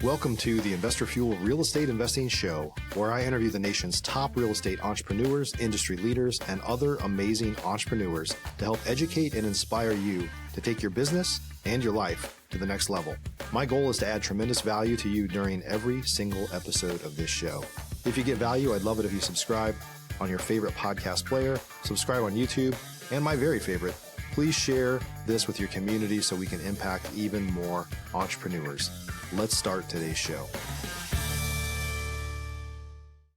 Welcome to the Investor Fuel Real Estate Investing Show, where I interview the nation's top real estate entrepreneurs, industry leaders, and other amazing entrepreneurs to help educate and inspire you to take your business and your life to the next level. My goal is to add tremendous value to you during every single episode of this show. If you get value, I'd love it if you subscribe on your favorite podcast player, subscribe on YouTube, and my very favorite, please share this with your community so we can impact even more entrepreneurs. Let's start today's show.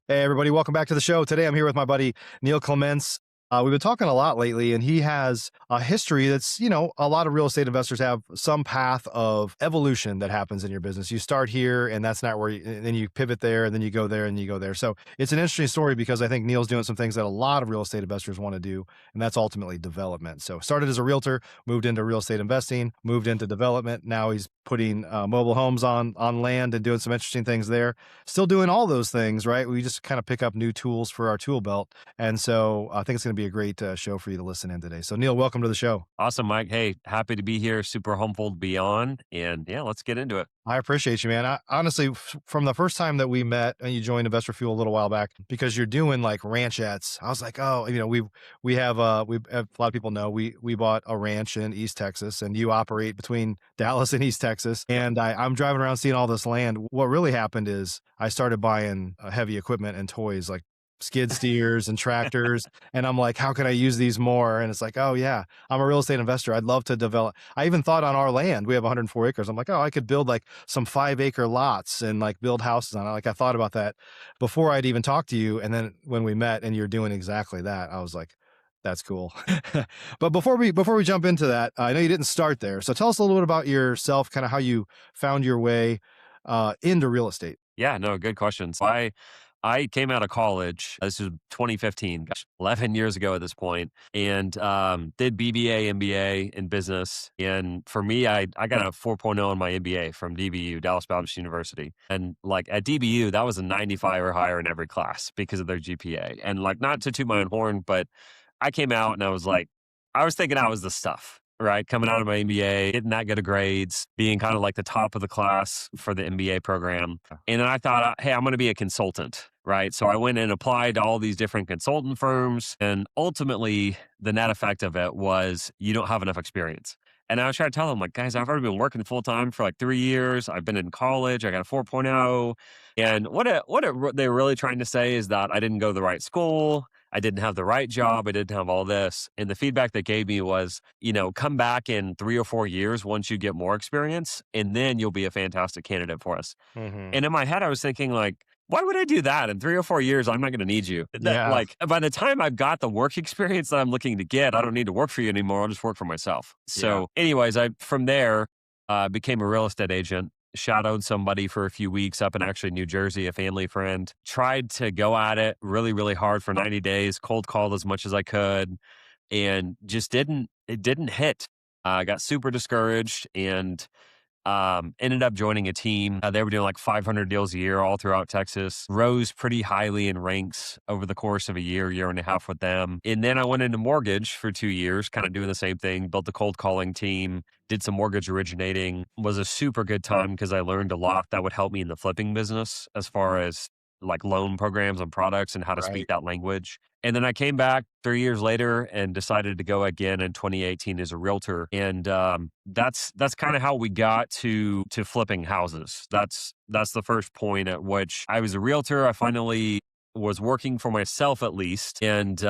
Hey, everybody. Welcome back to the show. Today, I'm here with my buddy, Neil Clements. We've been talking a lot lately, and he has a history that's, a lot of real estate investors have some path of evolution that happens in your business. You start here, and that's not where and then you pivot there, and then you go there, and you go there. So it's an interesting story because I think Neil's doing some things that a lot of real estate investors want to do, and that's ultimately development. So started as a realtor, moved into real estate investing, moved into development. Now he's putting mobile homes on land and doing some interesting things there. Still doing all those things, right? We just kind of pick up new tools for our tool belt. And so I think it's going to be a great show for you to listen in today. So Neil, welcome to the show. Awesome, Mike. Hey, happy to be here. Super humbled to be on. And yeah, let's get into it. I appreciate you, man. Honestly, from the first time that we met and you joined Investor Fuel a little while back, because you're doing like ranchettes, I was like, oh, we have a lot of people know we bought a ranch in East Texas, and you operate between Dallas and East Texas. And I'm driving around seeing all this land. What really happened is I started buying heavy equipment and toys like skid steers and tractors. And I'm like, how can I use these more? And it's like, oh yeah, I'm a real estate investor. I'd love to develop. I even thought on our land, we have 104 acres. I'm like, oh, I could build like some 5-acre lots and like build houses on it. Like I thought about that before I'd even talked to you. And then when we met and you're doing exactly that, I was like, that's cool. But before we jump into that, I know you didn't start there. So tell us a little bit about yourself, kind of how you found your way into real estate. Yeah, no, good question. So I came out of college. This is 2015, 11 years ago at this point, and did BBA, MBA in business. And for me, I got a 4.0 on my MBA from DBU, Dallas Baptist University. And like at DBU, that was a 95 or higher in every class because of their GPA. And like, not to toot my own horn, but I came out and I was thinking I was the stuff. Right. Coming out of my MBA, getting that good of grades, being kind of like the top of the class for the MBA program. And then I thought, hey, I'm going to be a consultant. Right. So I went and applied to all these different consultant firms. And ultimately, the net effect of it was you don't have enough experience. And I was trying to tell them, like, guys, I've already been working full time for like 3 years. I've been in college. I got a 4.0. And what they're really trying to say is that I didn't go to the right school. I didn't have the right job. I didn't have all this. And the feedback they gave me was, come back in 3 or 4 years once you get more experience, and then you'll be a fantastic candidate for us. Mm-hmm. And in my head, I was thinking like, why would I do that? In 3 or 4 years, I'm not going to need you. Like by the time I've got the work experience that I'm looking to get, I don't need to work for you anymore. I'll just work for myself. So anyways, I from there became a real estate agent. Shadowed somebody for a few weeks up in actually New Jersey, a family friend. Tried to go at it really, really hard for 90 days, cold called as much as I could, and just didn't hit. I got super discouraged and ended up joining a team. They were doing like 500 deals a year all throughout Texas. Rose pretty highly in ranks over the course of a year and a half with them. And then I went into mortgage for 2 years, kind of doing the same thing, built the cold calling team, did some mortgage originating. Was a super good time because I learned a lot that would help me in the flipping business as far as like loan programs and products and how to speak that language. And then I came back 3 years later and decided to go again in 2018 as a realtor. And that's kind of how we got to flipping houses. That's the first point at which I was a realtor. I finally was working for myself at least and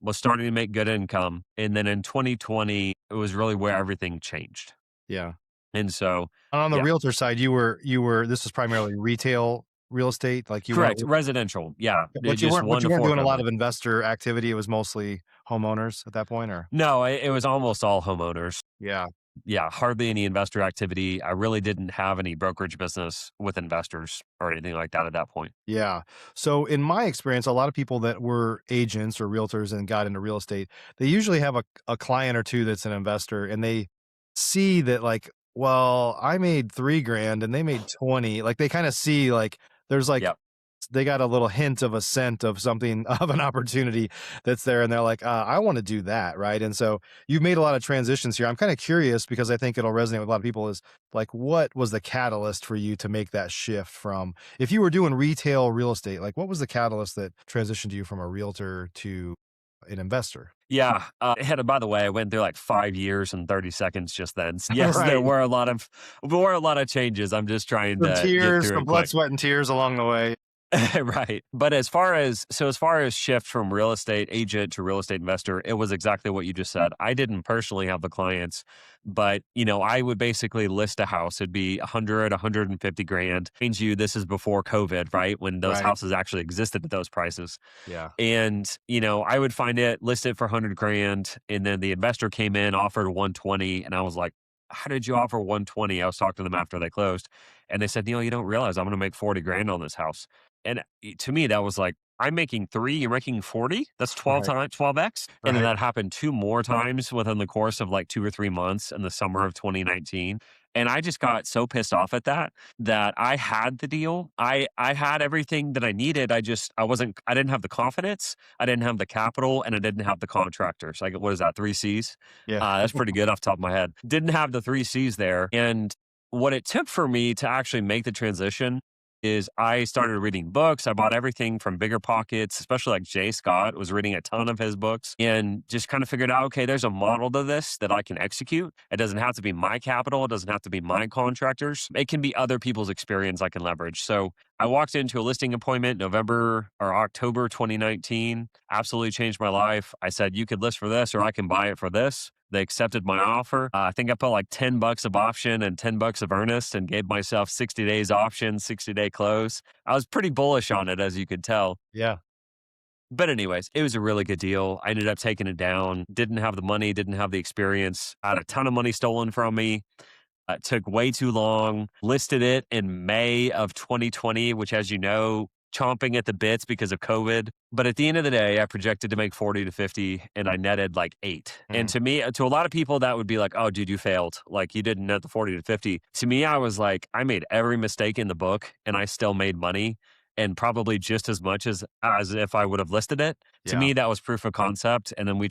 was starting to make good income. And then in 2020, it was really where everything changed. Yeah. And so on the realtor side, you were this was primarily retail real estate, like you correct residential, yeah. But you weren't doing a lot of investor activity. It was mostly homeowners at that point, or no? It was almost all homeowners. Yeah, hardly any investor activity. I really didn't have any brokerage business with investors or anything like that at that point. Yeah. So in my experience, a lot of people that were agents or realtors and got into real estate, they usually have a client or two that's an investor, and they see that like, well, I made $3,000 and they made 20. Like they kind of see like there's like they got a little hint of a scent of something of an opportunity that's there, and they're like, I want to do that, right? And so you've made a lot of transitions here. I'm kind of curious because I think it'll resonate with a lot of people. Is like, what was the catalyst for you to make that shift from, if you were doing retail real estate, like what was the catalyst that transitioned you from a realtor to an investor? Yeah, and by the way, I went through like 5 years and 30 seconds just then. So yes, Right. there were a lot of changes. I'm just trying Some to get tears, through some it blood, quick. sweat, and tears along the way. Right. But as far as shift from real estate agent to real estate investor, it was exactly what you just said. I didn't personally have the clients, but I would basically list a house. It'd be 100, 150 grand. Mind you, this is before COVID, right? When those Right. houses actually existed at those prices. Yeah. And, I would find it, list it for 100 grand. And then the investor came in, offered 120. And I was like, how did you offer 120? I was talking to them after they closed. And they said, Neil, you don't realize I'm going to make 40 grand on this house. And to me, that was like, I'm making three, you're making 40. That's 12 Right. times, 12x. And then Right. that happened two more times within the course of like 2 or 3 months in the summer of 2019. And I just got so pissed off at that I had the deal. I had everything that I needed. I didn't have the confidence, I didn't have the capital, and I didn't have the contractors. Like, what is that? Three C's? Yeah. That's pretty good off the top of my head. Didn't have the three C's there. And what it took for me to actually make the transition is I started reading books. I bought everything from Bigger Pockets, especially like Jay Scott was reading a ton of his books, and just kind of figured out, okay, there's a model to this that I can execute. It doesn't have to be my capital. It doesn't have to be my contractors. It can be other people's experience I can leverage. So I walked into a listing appointment November or October 2019, absolutely changed my life. I said, you could list for this or I can buy it for this. They accepted my offer. I think I put like $10 of option and $10 of earnest and gave myself 60 days option, 60-day close. I was pretty bullish on it, as you could tell. Yeah. But anyways, it was a really good deal. I ended up taking it down. Didn't have the money, didn't have the experience. I had a ton of money stolen from me. It took way too long. Listed it in May of 2020, which, as you know, chomping at the bits because of COVID. But at the end of the day, I projected to make 40 to 50 and I netted like 8. And Mm. to me, to a lot of people, that would be like, oh, dude, you failed. Like, you didn't net the 40 to 50. To me, I was like, I made every mistake in the book and I still made money, and probably just as much as if I would have listed it. To Yeah. me, that was proof of concept. And then we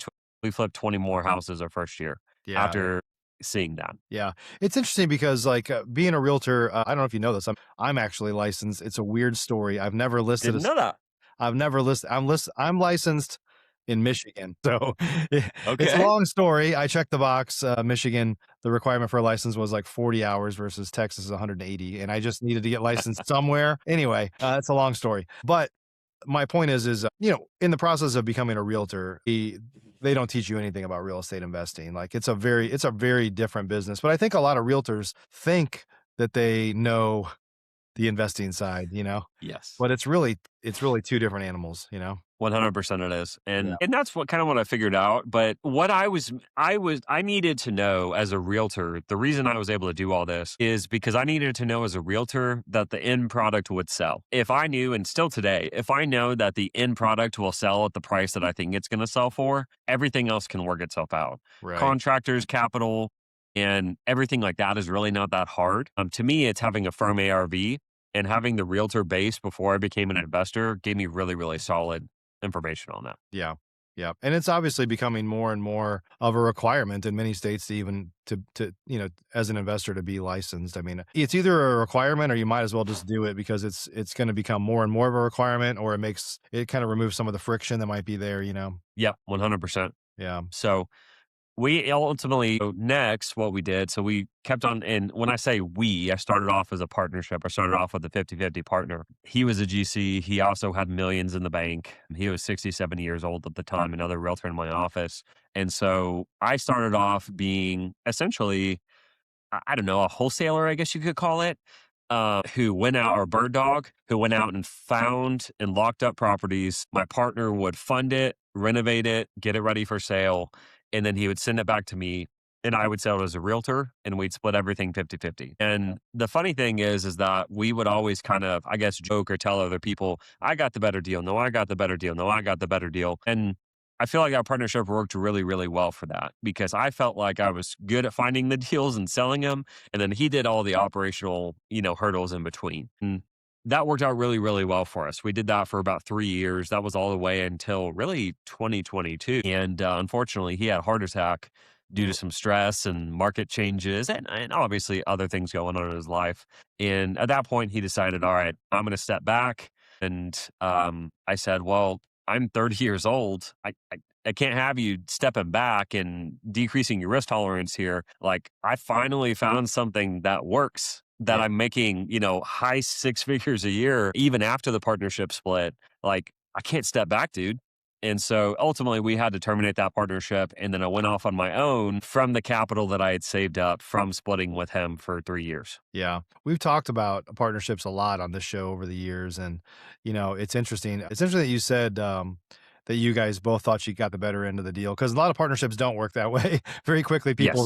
flipped 20 more houses our first year Yeah. after seeing that. Yeah. It's interesting because like being a realtor, I don't know if you know this. I'm actually licensed. It's a weird story. I've never listed a Didn't know that. I've never listed. I'm licensed in Michigan, so it's a Okay. long story. I checked the box. Michigan, the requirement for a license was like 40 hours versus Texas is 180, and I just needed to get licensed somewhere. Anyway, it's a long story, but my point is in the process of becoming a realtor, they don't teach you anything about real estate investing. Like it's a very different business. But I think a lot of realtors think that they know the investing side, Yes. but it's really two different animals. 100% it is. Yeah. And that's what I figured out. But what I needed to know as a realtor, the reason I was able to do all this is because I needed to know as a realtor that the end product would sell. If I knew, and still today, if I know that the end product will sell at the price that I think it's going to sell for, everything else can work itself out. Right. Contractors, capital, and everything like that is really not that hard. To me, it's having a firm ARV, and having the realtor base before I became an investor gave me really, really solid information on that. Yeah. Yeah. And it's obviously becoming more and more of a requirement in many states to even as an investor to be licensed. I mean, it's either a requirement or you might as well just do it because it's going to become more and more of a requirement, or it kind of removes some of the friction that might be there. Yep, 100%. Yeah. So we ultimately, so next, what we did, so we kept on, and when I say we, I started off as a partnership. I started off with a 50-50 partner. He was a GC. He also had millions in the bank. He was 67 years old at the time, another realtor in my office. And so I started off being essentially, I don't know, a wholesaler, I guess you could call it, who went out, or bird dog, who went out and found and locked up properties. My partner would fund it, renovate it, get it ready for sale, and then he would send it back to me, and I would sell it as a realtor, and we'd split everything 50-50. And the funny thing is that we would always kind of, I guess, joke or tell other people, I got the better deal. No, I got the better deal. No, I got the better deal. And I feel like our partnership worked really, really well for that, because I felt like I was good at finding the deals and selling them. And then he did all the operational, hurdles in between. that worked out really, really well for us. We did that for about 3 years. That was all the way until really 2022, and, unfortunately, he had a heart attack due to Ooh, some stress and market changes and obviously other things going on in his life, and at that point, he decided, "Alright, I'm gonna step back," and, I said, "Well, I'm 30 years old. I can't have you stepping back and decreasing your risk tolerance here. Like, I finally found something that works, that yeah. I'm making, high six figures a year, even after the partnership split. Like, I can't step back, dude." And so ultimately, we had to terminate that partnership. And then I went off on my own from the capital that I had saved up from splitting with him for 3 years. Yeah. We've talked about partnerships a lot on this show over the years. And, it's interesting. It's interesting that you said that you guys both thought you got the better end of the deal because a lot of partnerships don't work that way. Very quickly, Yes.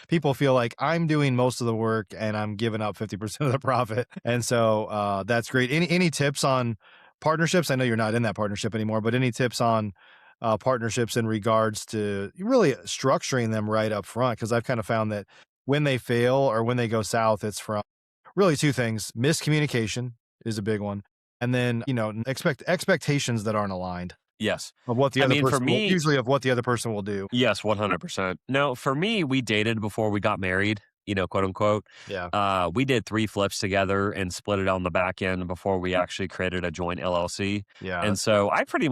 people feel like I'm doing most of the work and I'm giving up 50% of the profit. And so that's great. Any tips on partnerships? I know you're not in that partnership anymore, but any tips on partnerships in regards to really structuring them right up front? Because I've kind of found that when they fail or when they go south, it's from really 2 things. Miscommunication is a big one, and then, expectations that aren't aligned Yes. of what the I other mean, for person will me, usually of what the other person will do. yes, 100%. No, for me, we dated before we got married, quote unquote. Yeah, We did 3 flips together and split it on the back end before we actually created a joint LLC. yeah, And that's good. so I pretty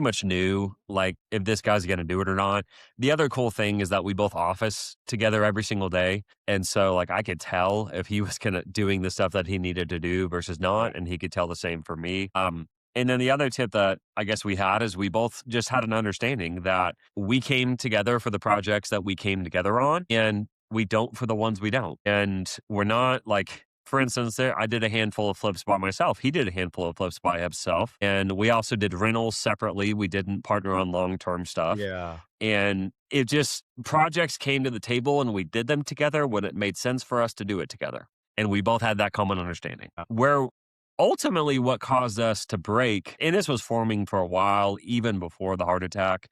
much knew like if this guy's going to do it or not. The other cool thing is that we both office together every single day. And so like I could tell if he was gonna doing the stuff that he needed to do versus Right. not, and he could tell the same for me. And then the other tip that I guess we had is we both just had an understanding that we came together for the projects that we came together on, and we don't for the ones we don't. And we're not like, for instance, there I did a handful of flips by myself. He did a handful of flips by himself. And we also did rentals separately. We didn't partner on long-term stuff. Yeah, And it just projects came to the table and we did them together when it made sense for us to do it together. And we both had that common understanding. Where ultimately what caused us to break, and this was forming for a while, even before the heart attack,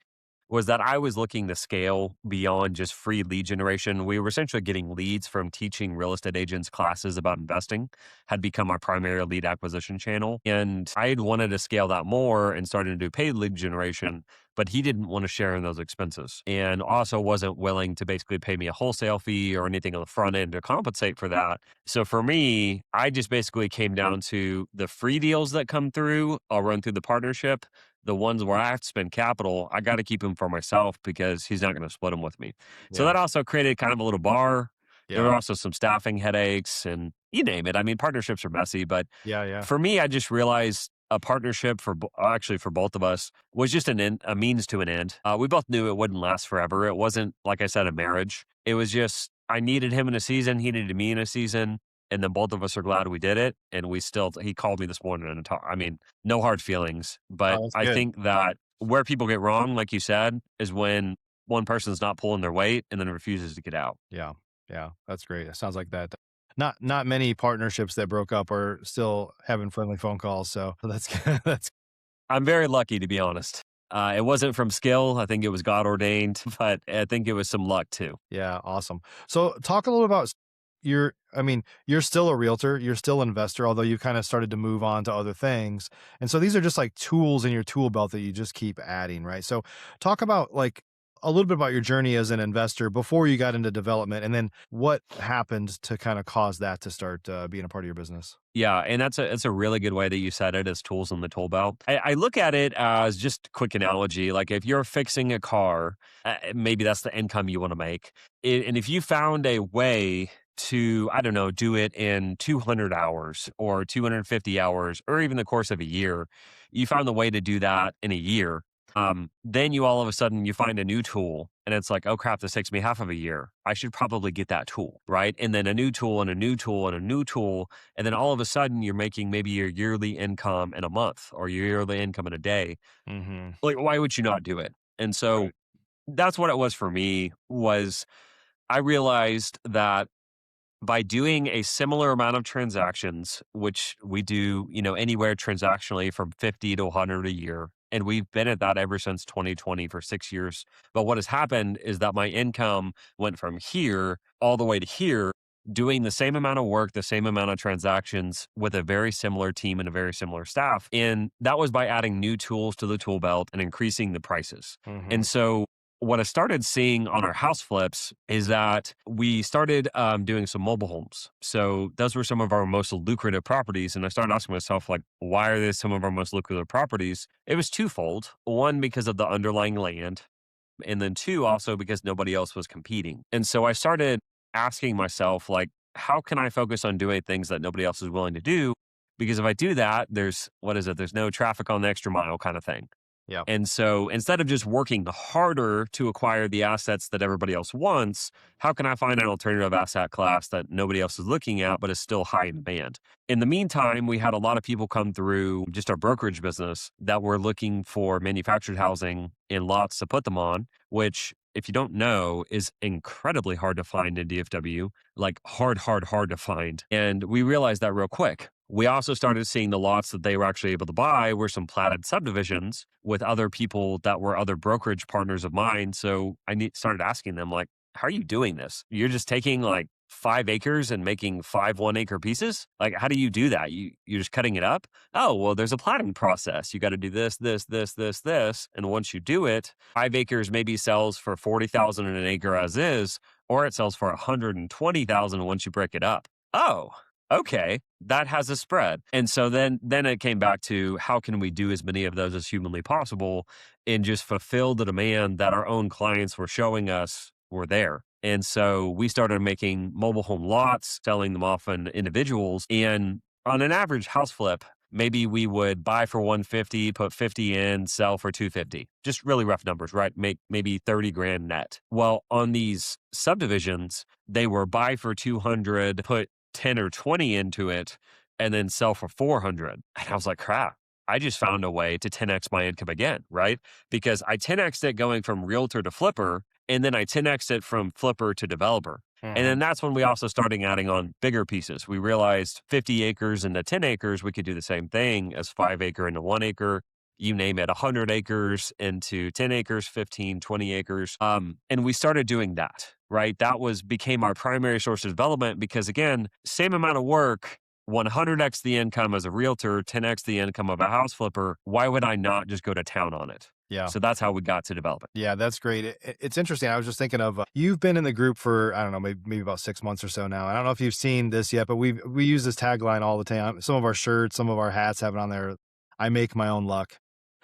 was that I was looking to scale beyond just free lead generation. We were essentially getting leads from teaching real estate agents classes about investing, had become our primary lead acquisition channel. And I had wanted to scale that more and started to do paid lead generation, but he didn't want to share in those expenses and also wasn't willing to basically pay me a wholesale fee or anything on the front end to compensate for that. So for me, I just basically came down to the free deals that come through, I'll run through the partnership. The ones where I have to spend capital, I got to keep him for myself because he's not going to split them with me. So yeah, that also created kind of a little bar. There yeah, were also some staffing headaches and you name it. I mean, partnerships are messy, but yeah, yeah, for me, I just realized a partnership actually for both of us was just a means to an end. We both knew it wouldn't last forever. It wasn't, like I said, a marriage. It was just I needed him in a season, he needed me in a season, and then both of us are glad we did it. And he called me this morning and talk. I mean, no hard feelings, but oh, that's I good. think that where people get wrong, like you said, is when one person's not pulling their weight and then refuses to get out. Yeah, yeah, that's great. It sounds like that. Not many partnerships that broke up are still having friendly phone calls, so that's that's I'm very lucky, to be honest. It wasn't from skill. I think it was God ordained, but I think it was some luck too. yeah, awesome. So talk a little about you're still a realtor, you're still an investor, although you kind of started to move on to other things. And so these are just like tools in your tool belt that you just keep adding, right? So talk about like a little bit about your journey as an investor before you got into development and then what happened to kind of cause that to start being a part of your business. Yeah, and that's a really good way that you said it as tools in the tool belt. I look at it as just a quick analogy. Like if you're fixing a car, maybe that's the income you want to make. And if you found a way to, I don't know, do it in 200 hours or 250 hours or even the course of a year, you found the way to do that in a year. Then you all of a sudden you find a new tool and it's like, oh crap, this takes me half of a year. I should probably get that tool, right? And then a new tool and a new tool and a new tool. And then all of a sudden you're making maybe your yearly income in a month or your yearly income in a day. Mhm. Like, why would you not do it? And so Right. that's what it was for me was I realized that by doing a similar amount of transactions, which we do, anywhere transactionally from 50 to 100 a year. And we've been at that ever since 2020 for 6 years. But what has happened is that my income went from here all the way to here doing the same amount of work, the same amount of transactions with a very similar team and a very similar staff. And that was by adding new tools to the tool belt and increasing the prices. Hmm. And so what I started seeing on our house flips is that we started doing some mobile homes. So those were some of our most lucrative properties. And I started asking myself, like, why are these some of our most lucrative properties? It was twofold. One, because of the underlying land. And then two, also because nobody else was competing. And so I started asking myself, like, how can I focus on doing things that nobody else is willing to do? Because if I do that, there's, what is it? There's no traffic on the extra mile kind of thing. Yeah. And so instead of just working harder to acquire the assets that everybody else wants, how can I find an alternative asset class that nobody else is looking at, but is still high in demand? In the meantime, we had a lot of people come through just our brokerage business that were looking for manufactured housing in lots to put them on, which, if you don't know, is incredibly hard to find in DFW, like hard to find. And we realized that real quick. We also started seeing the lots that they were actually able to buy were some platted subdivisions with other people that were other brokerage partners of mine. So started asking them, like, how are you doing this? You're just taking like 5 acres and making 5 1 acre pieces? Like, how do you do that? You're just cutting it up? Oh, well, there's a platting process. You got to do this. And once you do it, 5 acres maybe sells for 40,000 an acre as is, or it sells for 120,000 once you break it up. Oh, okay, that has a spread. And so then it came back to how can we do as many of those as humanly possible and just fulfill the demand that our own clients were showing us were there. And so we started making mobile home lots, selling them off on individuals. And on an average house flip, maybe we would buy for 150, put 50 in, sell for 250. Just really rough numbers, right? Make maybe 30 grand net. Well, on these subdivisions, they were buy for 200, put 10 or 20 into it, and then sell for 400. And I was like, crap, I just found a way to 10x my income again, right? Because I 10xed it going from realtor to flipper, and then I 10xed it from flipper to developer. And Hmm. then that's when we also started adding on bigger pieces. We realized 50 acres into 10 acres, we could do the same thing as 5 acre into 1 acre. You name it, 100 acres into 10 acres, 15, 20 acres. And we started doing that, right? Became our primary source of development because, again, same amount of work, 100x the income as a realtor, 10x the income of a house flipper. Why would I not just go to town on it? Yeah. So that's how we got to develop it. Yeah, that's great. It's interesting. I was just thinking of you've been in the group for I don't know, maybe about 6 months or so now. I don't know if you've seen this yet, but we use this tagline all the time. Some of our shirts, some of our hats have it on there. I make my own luck,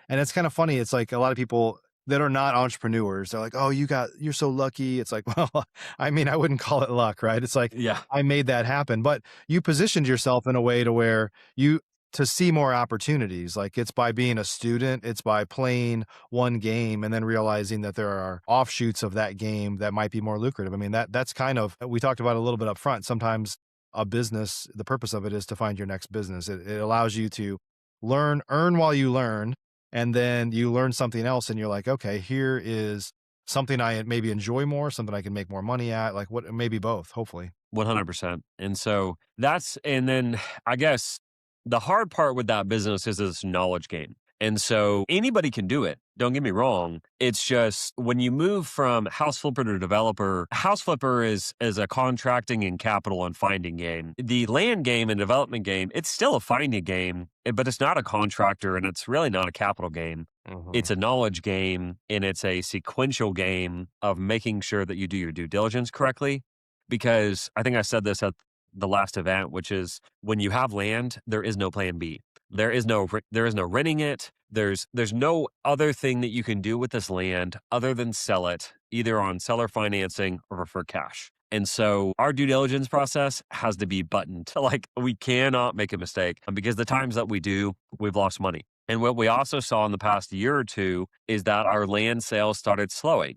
and it's kind of funny. It's like a lot of people that are not entrepreneurs. They're like, "Oh, you're so lucky." It's like, well, I mean, I wouldn't call it luck, right? It's like Yeah. I made that happen, but you positioned yourself in a way to where you to see more opportunities. Like it's by being a student, it's by playing one game and then realizing that there are offshoots of that game that might be more lucrative. I mean, that's kind of we talked about it a little bit up front. Sometimes a business, the purpose of it is to find your next business. It allows you to earn while you learn, and then you learn something else and you're like, okay, here is something I maybe enjoy more, something I can make more money at, like what maybe both, hopefully. 100%. And so and then I guess the hard part with that business is this knowledge game. And so anybody can do it. Don't get me wrong. It's just when you move from house flipper to developer, house flipper is a contracting and capital and finding game. The land game and development game, it's still a finding game, but it's not a contractor and it's really not a capital game. Mhm. It's a knowledge game and it's a sequential game of making sure that you do your due diligence correctly. Because I think I said this at the last event, which is when you have land, there is no plan B. There is no renting it. There's no other thing that you can do with this land other than sell it, either on seller financing or for cash. And so our due diligence process has to be buttoned. Like we cannot make a mistake because the times that we do, we've lost money. And what we also saw in the past year or two is that our land sales started slowing.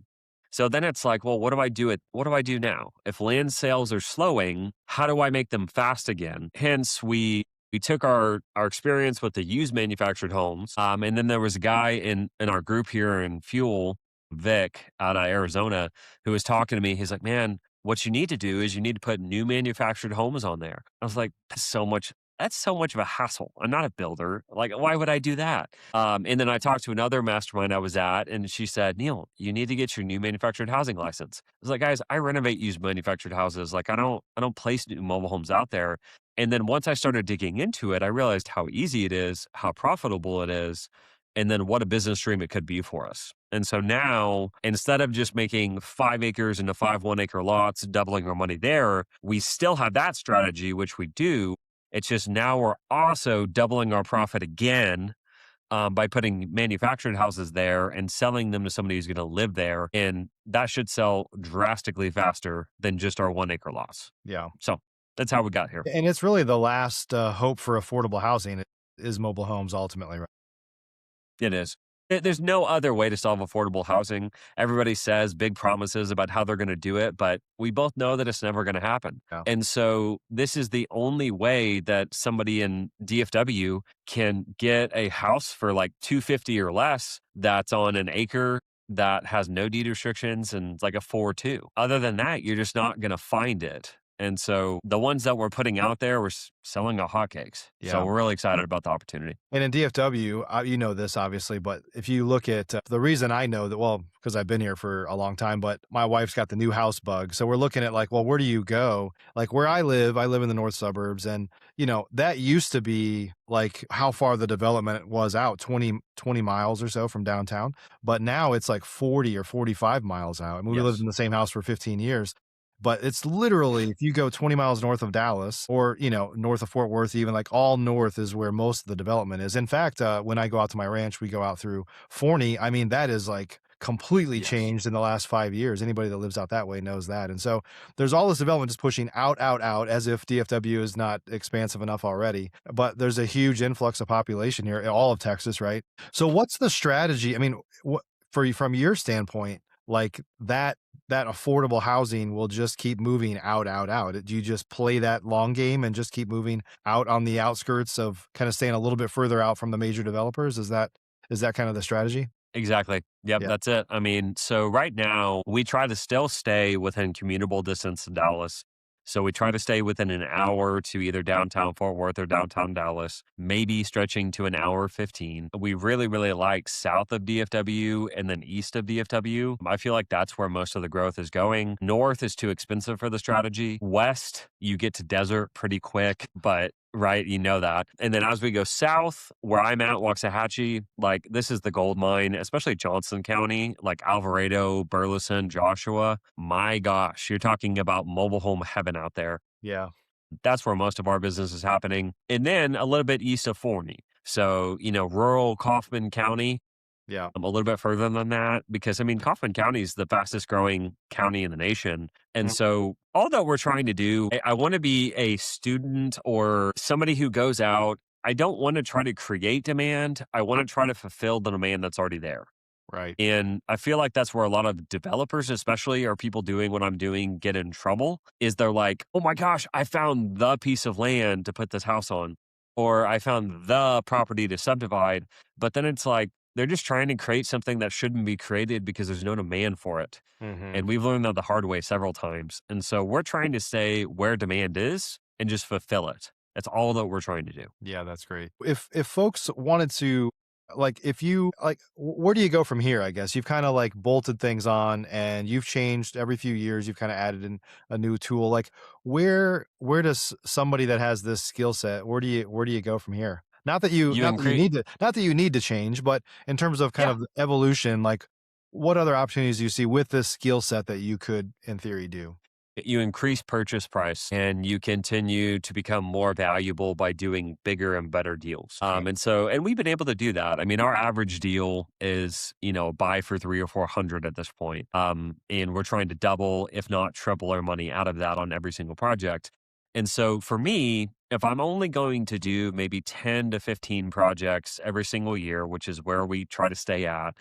So then it's like, well, what do I do now? If land sales are slowing, how do I make them fast again? Hence, we took our experience with the used manufactured homes. And then there was a guy in our group here in Fuel, Vic, out of Arizona, who was talking to me. He's like, man, what you need to do is you need to put new manufactured homes on there. I was like, that's so much that's so much of a hassle. I'm not a builder. Like, why would I do that? And then I talked to another mastermind I was at, and she said, Neil, you need to get your new manufactured housing license. I was like, guys, I renovate used manufactured houses. Like, I don't place new mobile homes out there. And then once I started digging into it, I realized how easy it is, how profitable it is, and then what a business stream it could be for us. And so now, instead of just making 5 acres into 5 1 acre lots, doubling our money there, we still have that strategy, which we do. It's just now we're also doubling our profit again by putting manufactured houses there and selling them to somebody who's going to live there. And that should sell drastically faster than just our 1 acre lots. Yeah. So that's how we got here. And it's really the last hope for affordable housing is mobile homes ultimately, right? It is. There's no other way to solve affordable housing. Everybody says big promises about how they're going to do it, but we both know that it's never going to happen. Yeah. And so this is the only way that somebody in DFW can get a house for like 250 or less that's on an acre that has no deed restrictions and it's like a 4-2. Other than that, you're just not going to find it. And so the ones that we're putting out there, we're selling at hotcakes. Yeah. So we're really excited about the opportunity. And in DFW, you know this obviously, but if you look at the reason I know that, well, because I've been here for a long time, but my wife's got the new house bug. So we're looking at like, well, where do you go? Like where I live in the north suburbs. And, that used to be like how far the development was out, 20 miles or so from downtown. But now it's like 40 or 45 miles out. I mean, we lived Yes. in the same house for 15 years. But it's literally, if you go 20 miles north of Dallas or, north of Fort Worth, even like all north is where most of the development is. In fact, when I go out to my ranch, we go out through Forney. I mean, that is like completely Yes. changed in the last 5 years. Anybody that lives out that way knows that. And so there's all this development just pushing out, out, out as if DFW is not expansive enough already. But there's a huge influx of population here, all of Texas, right? So what's the strategy? I mean, from your standpoint, like that affordable housing will just keep moving out, out, out. Do you just play that long game and just keep moving out on the outskirts of kind of staying a little bit further out from the major developers? Is that kind of the strategy? Exactly. Yep, Yeah. that's it. I mean, so right now we try to still stay within commutable distance in Dallas. So we try to stay within an hour to either downtown Fort Worth or downtown Dallas, maybe stretching to an hour 15. We really, really like south of DFW and then east of DFW. I feel like that's where most of the growth is going. North is too expensive for the strategy. West, you get to desert pretty quick, but right, you know that. And then as we go south, where I'm at, Waxahachie, like this is the gold mine, especially Johnson County, like Alvarado, Burleson, Joshua. My gosh, you're talking about mobile home heaven out there. Yeah. That's where most of our business is happening. And then a little bit east of Forney. So, rural Kaufman County, Yeah. a little bit further than that, because I mean, Kaufman County is the fastest growing county in the nation. And Mm. so, all that we're trying to do, I want to be a student or somebody who goes out. I don't want to try to create demand. I want to try to fulfill the demand that's already there. Right. And I feel like that's where a lot of developers, especially, or people doing what I'm doing, get in trouble. Is they're like, oh my gosh, I found the piece of land to put this house on, or I found the property to subdivide. But then it's like, they're just trying to create something that shouldn't be created because there's no demand for it. Hmm. And we've learned that the hard way several times. And so we're trying to stay where demand is and just fulfill it. That's all that we're trying to do. Yeah, that's great. If folks wanted to, like, if you like, where do you go from here? I guess you've kind of like bolted things on, and you've changed every few years. You've kind of added in a new tool. Like, where does somebody that has this skill set? Where do you go from here? Not that you You not that you increase, need to not that you need to change, but in terms of kind yeah. of evolution, like what other opportunities do you see with this skill set that you could, in theory, do? You increase purchase price and you continue to become more valuable by doing bigger and better deals. Okay. And we've been able to do that. I mean, our average deal is, buy for 300 or 400 at this point. And we're trying to double, if not triple our money out of that on every single project. And so for me, if I'm only going to do maybe 10 to 15 projects every single year, which is where we try to stay at,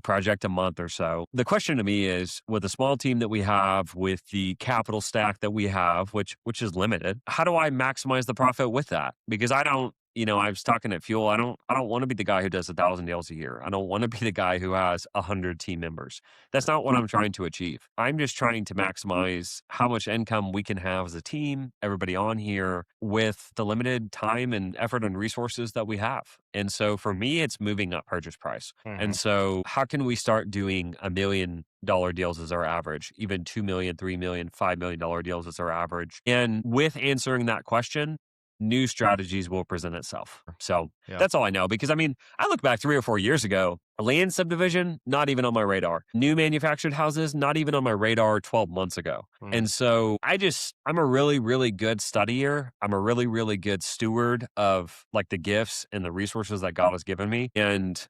project a month or so. The question to me is, with the small team that we have, with the capital stack that we have, which is limited, how do I maximize the profit with that? Because I don't I was talking at Fuel. I don't want to be the guy who does 1,000 deals a year. I don't want to be the guy who has 100 team members. That's not what I'm trying to achieve. I'm just trying to maximize how much income we can have as a team, everybody on here, with the limited time and effort and resources that we have. And so for me, it's moving up purchase price. And Mhm. so how can we start doing $1 million deals as our average, even 2 million, 3 million, $5 million deals as our average? And with answering that question, new strategies will present itself. So Yeah. that's all I know. Because I mean, I look back 3 or 4 years ago, a land subdivision, not even on my radar. New manufactured houses, not even on my radar 12 months ago. Mhm. And so I'm a really, really good studier. I'm a really, really good steward of like the gifts and the resources that God has given me. And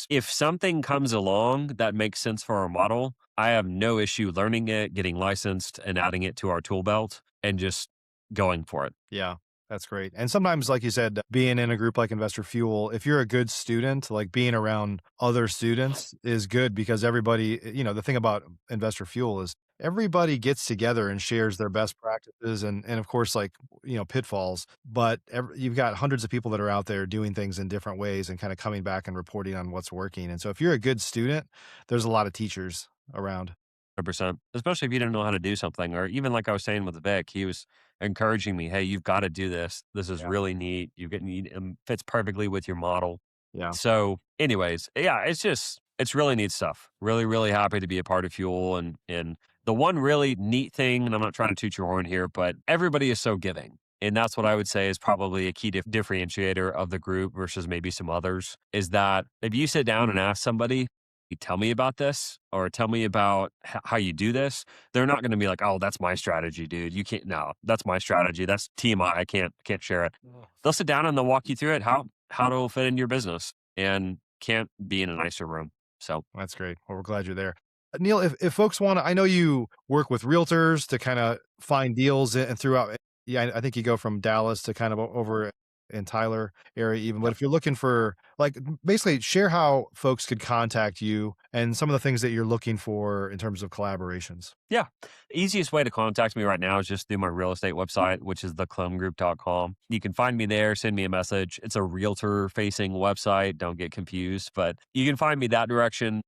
if something comes along that makes sense for our model, I have no issue learning it, getting licensed, and adding it to our tool belt and just going for it. Yeah, that's great. And sometimes, like you said, being in a group like Investor Fuel, if you're a good student, like being around other students is good because everybody, the thing about Investor Fuel is everybody gets together and shares their best practices and of course, like, pitfalls. But you've got hundreds of people that are out there doing things in different ways and kind of coming back and reporting on what's working. And so if you're a good student, there's a lot of teachers around. 100%, especially if you didn't know how to do something, or even like I was saying with Vic, he was encouraging me, "Hey, you've got to do this. This is Yeah. really neat. Fits perfectly with your model." Yeah. So, anyways, yeah, it's really neat stuff. Really, really happy to be a part of Fuel, and the one really neat thing, and I'm not trying to toot your horn here, but everybody is so giving. And that's what I would say is probably a key differentiator of the group versus maybe some others is that if you sit down and ask somebody, "You tell me about this or tell me about how you do this," they're not going to be like, "Oh, that's my strategy, dude. You can't, no, that's my strategy. That's TMI. I can't share it." They'll sit down and they'll walk you through it, how it'll fit in your business, and can't be in a nicer room. So That's great. Well, we're glad you're there. Neil, if folks want to, I know you work with realtors to kind of find deals and throughout. Yeah, I think you go from Dallas to kind of over in Tyler area even. But if you're looking for like basically share how folks could contact you and some of the things that you're looking for in terms of collaborations. yeah, easiest way to contact me right now is just through my real estate website, which is theclemgroup.com. You can find me there, send me a message. It's a realtor facing website. Don't get confused, but you can find me that direction.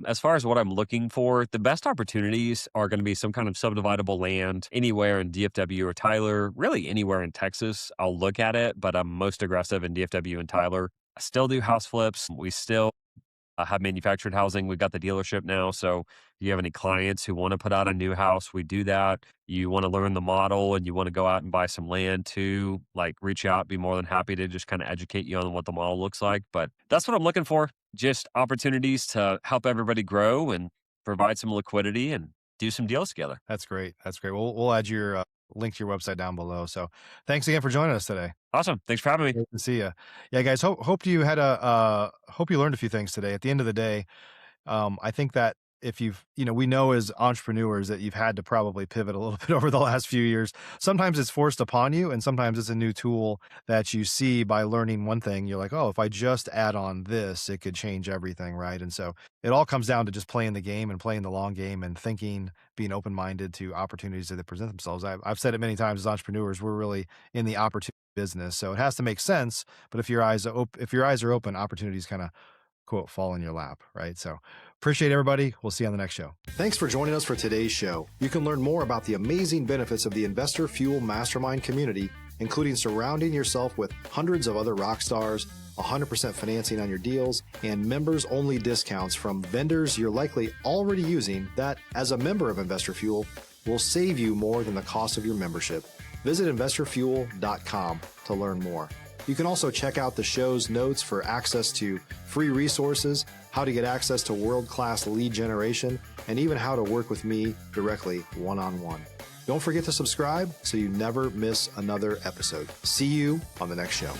As far as what I'm looking for, the best opportunities are going to be some kind of subdividable land anywhere in DFW or Tyler, really anywhere in Texas. I'll look at it, but I'm most aggressive in DFW and Tyler. I still do house flips. We still have manufactured housing. We've got the dealership now. So if you have any clients who want to put out a new house, we do that. You want to learn the model and you want to go out and buy some land too, like reach out, be more than happy to just kind of educate you on what the model looks like. But that's what I'm looking for. Just opportunities to help everybody grow and provide some liquidity and do some deals together. That's great. That's great. We'll add your link to your website down below. So thanks again for joining us today. Awesome. Thanks for having me. Great to see you. Yeah, guys. Hope you had hope you learned a few things today. At the end of the day, I think that if we know as entrepreneurs that you've had to probably pivot a little bit over the last few years. Sometimes it's forced upon you, and sometimes it's a new tool that you see by learning one thing. You're like, oh, if I just add on this, it could change everything, right? And so it all comes down to just playing the game and playing the long game and thinking, being open-minded to opportunities that present themselves. I've said it many times as entrepreneurs, we're really in the opportunity business, so it has to make sense. But if your eyes are open, opportunities kind of quote fall in your lap, right? So appreciate everybody. We'll see you on the next show. Thanks for joining us for today's show. You can learn more about the amazing benefits of the Investor Fuel Mastermind community, including surrounding yourself with hundreds of other rock stars, 100% financing on your deals, and members-only discounts from vendors you're likely already using that, as a member of Investor Fuel, will save you more than the cost of your membership. Visit investorfuel.com to learn more. You can also check out the show's notes for access to free resources, how to get access to world-class lead generation, and even how to work with me directly one-on-one. Don't forget to subscribe so you never miss another episode. See you on the next show.